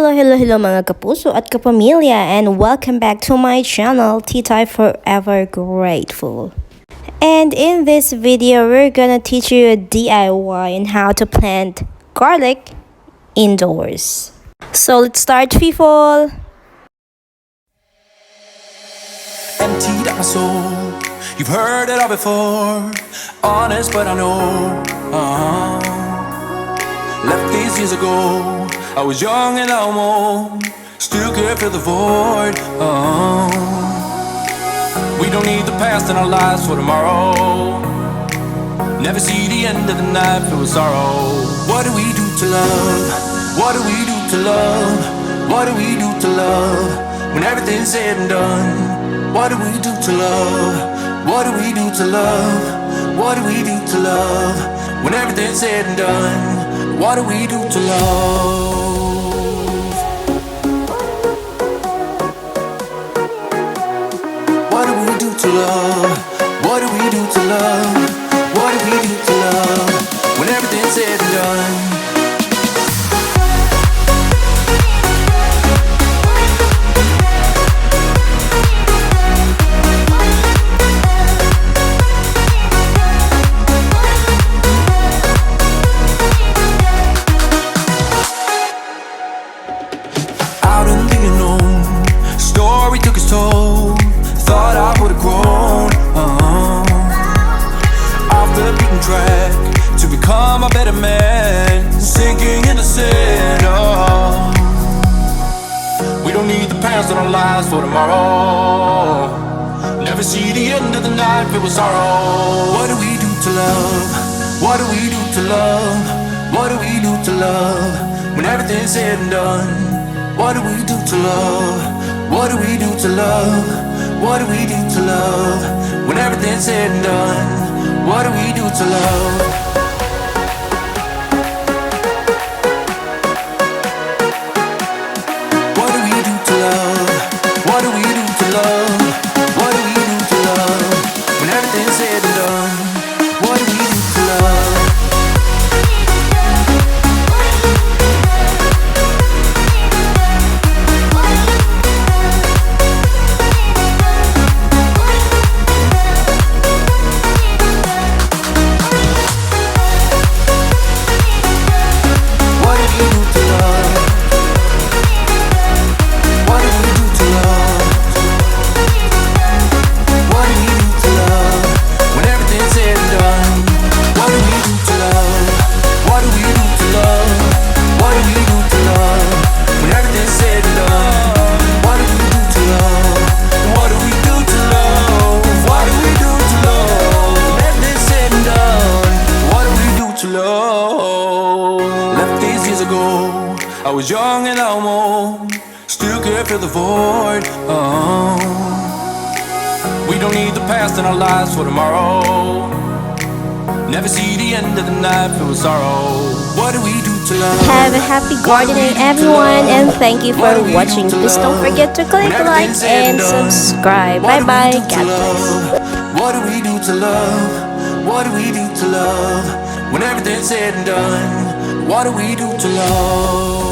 Hello mga kapuso at kapamilya, and welcome back to my channel, Titay Forever Grateful. And in this video, we're gonna teach you a DIY on how to plant garlic indoors. So let's start, people. Emptied out my soul. You've heard it all before. Honest, but I know. Left these years ago. I was young and almost still can't fill the void. We don't need the past in our lives for tomorrow. Never see the end of the night filled with sorrow. What do we do to love? What do we do to love? What do we do to love? When everything's said and done, what do we do to love? What do we do to love? What do we do to love? When everything's said and done, what do we do to love? What do we do to love? What do we do to love? What do we do to love? When everything's said and done. Out in the unknown, story took its toll. Thought I would've grown off the beaten track to become a better man, sinking in the sand. We don't need the past in our lives for tomorrow. Never see the end of the night filled with sorrow. What do we do to love? What do we do to love? What do we do to love? When everything's said and done, what do we do to love? What do we do to love? What do we do to love? When everything's said and done, what do we do to love? What do we do to love? What do we do to love? What do we do to love? When everything's said and done, what do we do to love? I was young and almost still can't fill the void. We don't need the past in our lives for tomorrow. Never see the end of the night filled with sorrow. What do we do to love? Have a happy gardening, everyone, and thank you for watching. Please don't forget to click like and subscribe. Bye bye. God bless. What do we do to love? What do we do to love? When everything's said and done, what do we do to love?